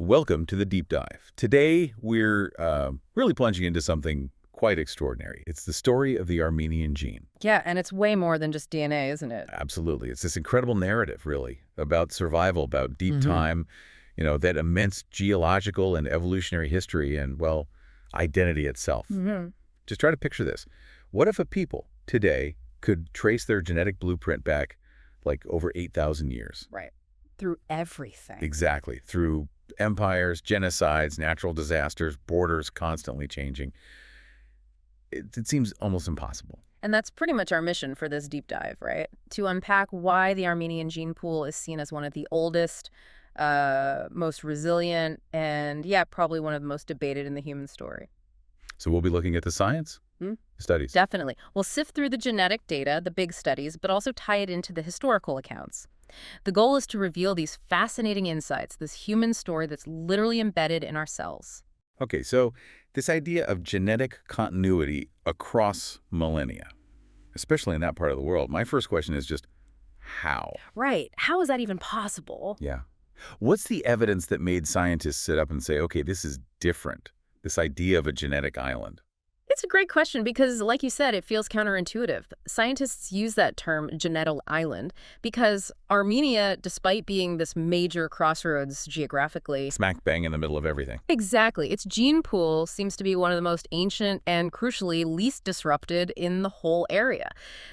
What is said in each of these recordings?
Welcome to the deep dive. Today, we're really plunging into something quite extraordinary. It's the story of the Armenian gene. Yeah, and it's way more than just DNA, isn't it? Absolutely. It's this incredible narrative, really, about survival, about deep time, that immense geological and evolutionary history and, well, identity itself. Just try to picture this. What if a people today could trace their genetic blueprint back like over 8,000 years? Right. Through everything. Exactly. Through empires, genocides, natural disasters, borders constantly changing. It seems almost impossible. And that's pretty much our mission for this deep dive, right? To unpack why the Armenian gene pool is seen as one of the oldest, most resilient, and yeah, probably one of the most debated in the human story. So we'll be looking at the science, studies. Definitely. We'll sift through the genetic data, the big studies, but also tie it into the historical accounts. The goal is to reveal these fascinating insights, this human story that's literally embedded in our cells. Okay, so this idea of genetic continuity across millennia, especially in that part of the world, my first question is just how? Right. How is that even possible? Yeah. What's the evidence that made scientists sit up and say, okay, this is different, this idea of a genetic island? It's a great question because, like you said, it feels counterintuitive. Scientists use that term, genetic island, because Armenia, despite being this major crossroads geographically— Smack bang in the middle of everything. Exactly. Its gene pool seems to be one of the most ancient and, crucially, least disrupted in the whole area.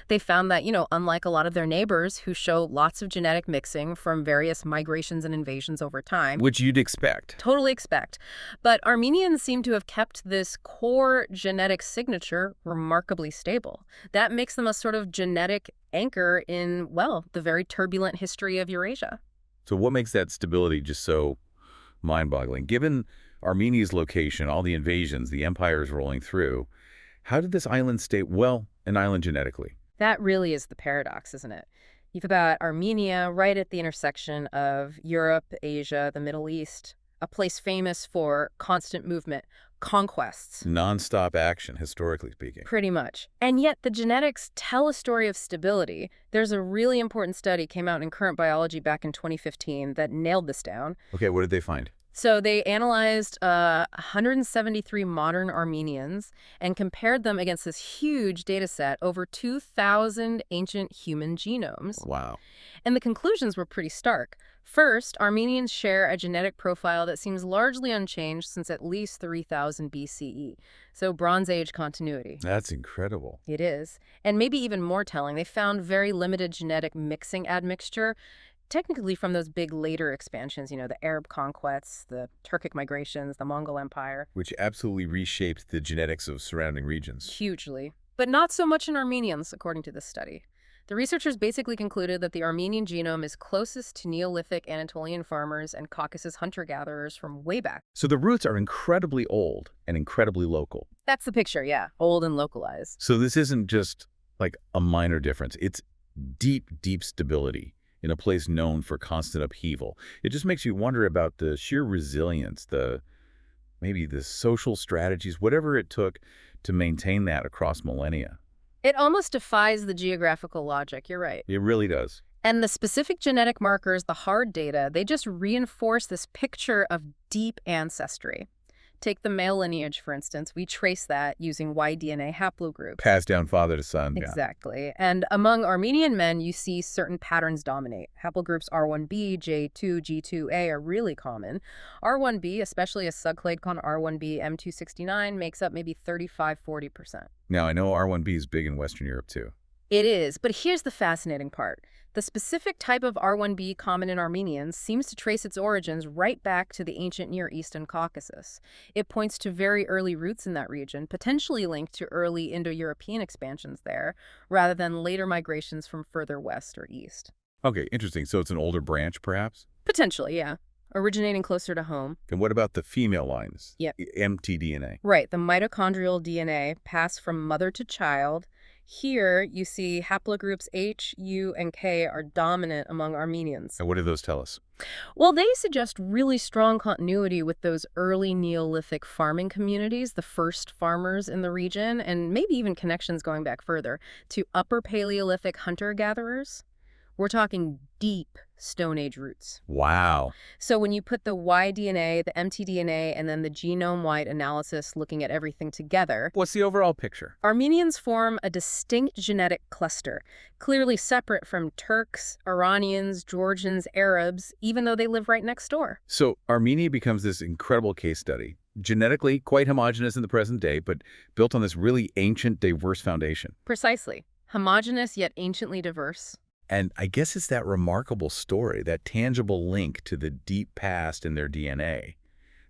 They found that, unlike a lot of their neighbors who show lots of genetic mixing from various migrations and invasions over time— Which you'd expect. Totally expect. But Armenians seem to have kept this core genetic signature remarkably stable. That makes them a sort of genetic anchor in, well, the very turbulent history of Eurasia. So what makes that stability just so mind-boggling? Given Armenia's location, all the invasions, the empires rolling through, how did this island stay, well, an island genetically? That really is the paradox, isn't it? You've got Armenia right at the intersection of Europe, Asia, the Middle East, a place famous for constant movement, conquests. Non-stop action, historically speaking. Pretty much. And yet the genetics tell a story of stability. There's a really important study came out in Current Biology back in 2015 that nailed this down. Okay, what did they find? So they analyzed 173 modern Armenians and compared them against this huge data set, over 2,000 ancient human genomes. Wow. And the conclusions were pretty stark. First, Armenians share a genetic profile that seems largely unchanged since at least 3000 BCE. So Bronze Age continuity. That's incredible. It is. And maybe even more telling, they found very limited genetic mixing admixture, technically from those big later expansions, the Arab conquests, the Turkic migrations, the Mongol Empire. Which absolutely reshaped the genetics of surrounding regions. Hugely. But not so much in Armenians, according to this study. The researchers basically concluded that the Armenian genome is closest to Neolithic Anatolian farmers and Caucasus hunter-gatherers from way back. So the roots are incredibly old and incredibly local. That's the picture, yeah. Old and localized. So this isn't just like a minor difference. It's deep, deep stability in a place known for constant upheaval. It just makes you wonder about the sheer resilience, maybe the social strategies, whatever it took to maintain that across millennia. It almost defies the geographical logic, you're right. It really does. And the specific genetic markers, the hard data, they just reinforce this picture of deep ancestry. Take the male lineage, for instance. We trace that using Y-DNA haplogroups. Passed down father to son. Exactly. Yeah. And among Armenian men, you see certain patterns dominate. Haplogroups R1b, J2, G2A are really common. R1b, especially a subclade called R1b M269, makes up maybe 35–40%. Now, I know R1b is big in Western Europe, too. It is, but here's the fascinating part. The specific type of R1b common in Armenians seems to trace its origins right back to the ancient Near East and Caucasus. It points to very early roots in that region, potentially linked to early Indo-European expansions there, rather than later migrations from further west or east. Okay, interesting. So it's an older branch, perhaps? Potentially, yeah. Originating closer to home. And what about the female lines? Yep. mtDNA. Right, the mitochondrial DNA passed from mother to child. Here, you see haplogroups H, U, and K are dominant among Armenians. And what do those tell us? Well, they suggest really strong continuity with those early Neolithic farming communities, the first farmers in the region, and maybe even connections going back further to Upper Paleolithic hunter-gatherers. We're talking deep Stone Age roots. Wow. So when you put the Y-DNA, the mtDNA, and then the genome-wide analysis looking at everything together, What's the overall picture? Armenians form a distinct genetic cluster, clearly separate from Turks, Iranians, Georgians, Arabs, even though they live right next door. So Armenia becomes this incredible case study, genetically quite homogeneous in the present day, but built on this really ancient, diverse foundation. Precisely. Homogeneous yet anciently diverse. And I guess it's that remarkable story, that tangible link to the deep past in their DNA,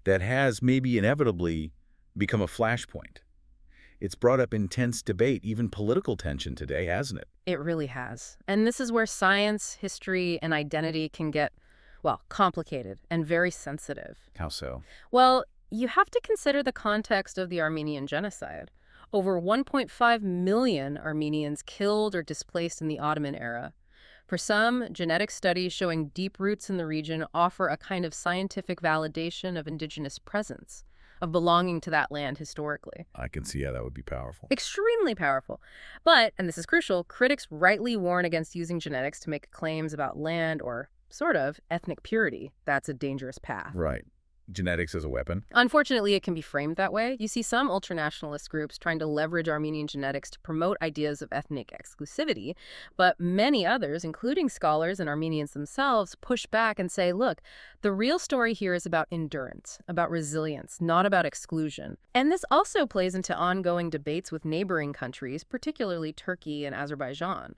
that has maybe inevitably become a flashpoint. It's brought up intense debate, even political tension today, hasn't it? It really has. And this is where science, history, and identity can get, well, complicated and very sensitive. How so? Well, you have to consider the context of the Armenian genocide. Over 1.5 million Armenians killed or displaced in the Ottoman era. For some, genetic studies showing deep roots in the region offer a kind of scientific validation of indigenous presence, of belonging to that land historically. I can see how that would be powerful. Extremely powerful. But, and this is crucial, critics rightly warn against using genetics to make claims about land or, sort of, ethnic purity. That's a dangerous path. Right. Genetics as a weapon. Unfortunately, it can be framed that way. You see some ultranationalist groups trying to leverage Armenian genetics to promote ideas of ethnic exclusivity, but many others, including scholars and Armenians themselves, push back and say, look, the real story here is about endurance, about resilience, not about exclusion. And this also plays into ongoing debates with neighboring countries, particularly Turkey and Azerbaijan.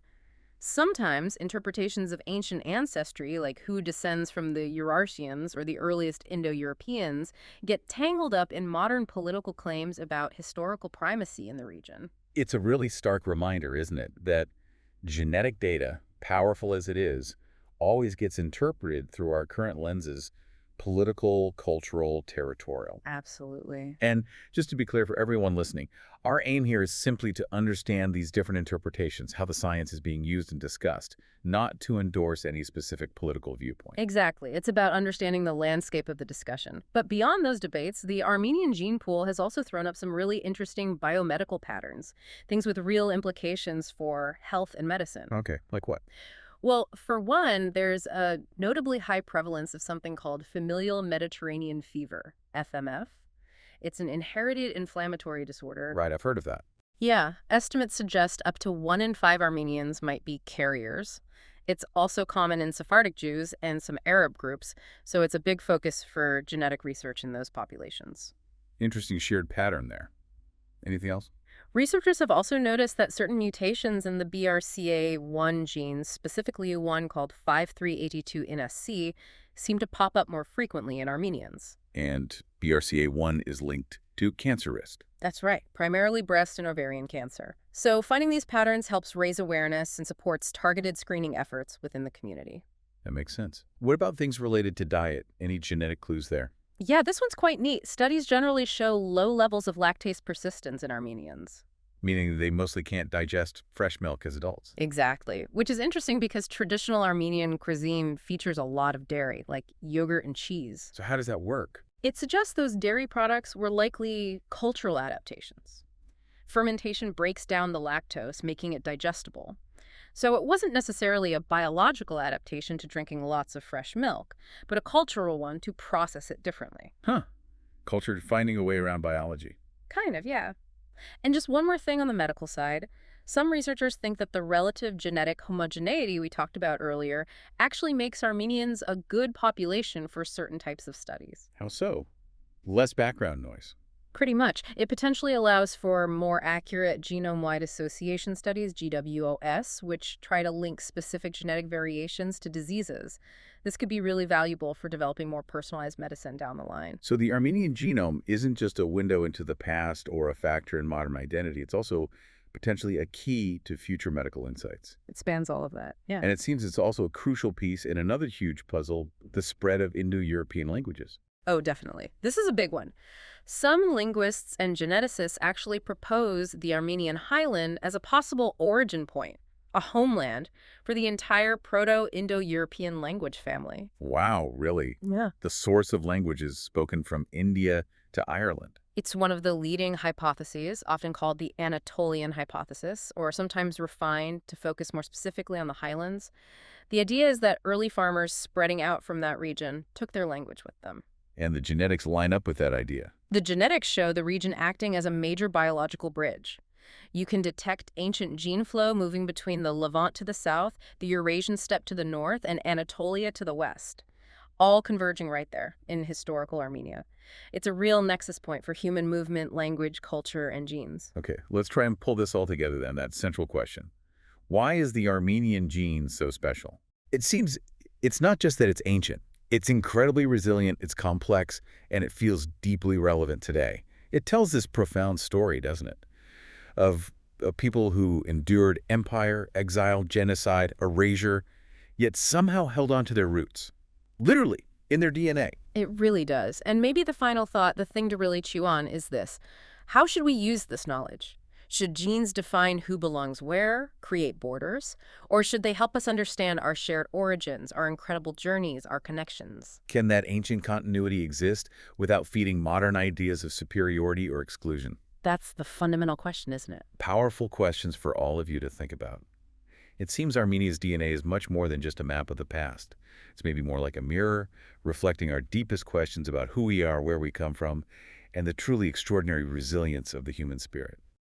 Sometimes interpretations of ancient ancestry, like who descends from the Urartians or the earliest Indo-Europeans, get tangled up in modern political claims about historical primacy in the region. It's a really stark reminder, isn't it, that genetic data, powerful as it is, always gets interpreted through our current lenses: political, cultural, territorial. Absolutely. And just to be clear for everyone listening, our aim here is simply to understand these different interpretations, how the science is being used and discussed, not to endorse any specific political viewpoint. Exactly. It's about understanding the landscape of the discussion. But beyond those debates, the Armenian gene pool has also thrown up some really interesting biomedical patterns, things with real implications for health and medicine. Okay, like what? Well, for one, there's a notably high prevalence of something called familial Mediterranean fever, FMF. It's an inherited inflammatory disorder. Right, I've heard of that. Yeah, estimates suggest up to 1 in 5 Armenians might be carriers. It's also common in Sephardic Jews and some Arab groups, so it's a big focus for genetic research in those populations. Interesting shared pattern there. Anything else? Researchers have also noticed that certain mutations in the BRCA1 genes, specifically one called 5382NSC, seem to pop up more frequently in Armenians. And BRCA1 is linked to cancer risk. That's right, primarily breast and ovarian cancer. So finding these patterns helps raise awareness and supports targeted screening efforts within the community. That makes sense. What about things related to diet? Any genetic clues there? Yeah, this one's quite neat. Studies generally show low levels of lactase persistence in Armenians. Meaning they mostly can't digest fresh milk as adults. Exactly, which is interesting because traditional Armenian cuisine features a lot of dairy, like yogurt and cheese. So how does that work? It suggests those dairy products were likely cultural adaptations. Fermentation breaks down the lactose, making it digestible. So it wasn't necessarily a biological adaptation to drinking lots of fresh milk, but a cultural one to process it differently. Huh. Culture finding a way around biology. Kind of, yeah. And just one more thing on the medical side. Some researchers think that the relative genetic homogeneity we talked about earlier actually makes Armenians a good population for certain types of studies. How so? Less background noise. Pretty much. It potentially allows for more accurate genome-wide association studies, GWOS, which try to link specific genetic variations to diseases. This could be really valuable for developing more personalized medicine down the line. So the Armenian genome isn't just a window into the past or a factor in modern identity. It's also potentially a key to future medical insights. It spans all of that, yeah. And it seems it's also a crucial piece in another huge puzzle, the spread of Indo-European languages. Oh, definitely. This is a big one. Some linguists and geneticists actually propose the Armenian highland as a possible origin point, a homeland for the entire Proto-Indo-European language family. Wow, really? Yeah. The source of languages spoken from India to Ireland. It's one of the leading hypotheses, often called the Anatolian hypothesis, or sometimes refined to focus more specifically on the highlands. The idea is that early farmers spreading out from that region took their language with them. And the genetics line up with that idea. The genetics show the region acting as a major biological bridge. You can detect ancient gene flow moving between the Levant to the south, the Eurasian steppe to the north, and Anatolia to the west, all converging right there in historical Armenia. It's a real nexus point for human movement, language, culture, and genes. Okay, let's try and pull this all together then, that central question. Why is the Armenian gene so special? It seems it's not just that it's ancient. It's incredibly resilient, it's complex, and it feels deeply relevant today. It tells this profound story, doesn't it? Of people who endured empire, exile, genocide, erasure, yet somehow held on to their roots. Literally, in their DNA. It really does. And maybe the final thought, the thing to really chew on, is this. How should we use this knowledge? Should genes define who belongs where, create borders? Or should they help us understand our shared origins, our incredible journeys, our connections? Can that ancient continuity exist without feeding modern ideas of superiority or exclusion? That's the fundamental question, isn't it? Powerful questions for all of you to think about. It seems Armenia's DNA is much more than just a map of the past. It's maybe more like a mirror, reflecting our deepest questions about who we are, where we come from, and the truly extraordinary resilience of the human spirit.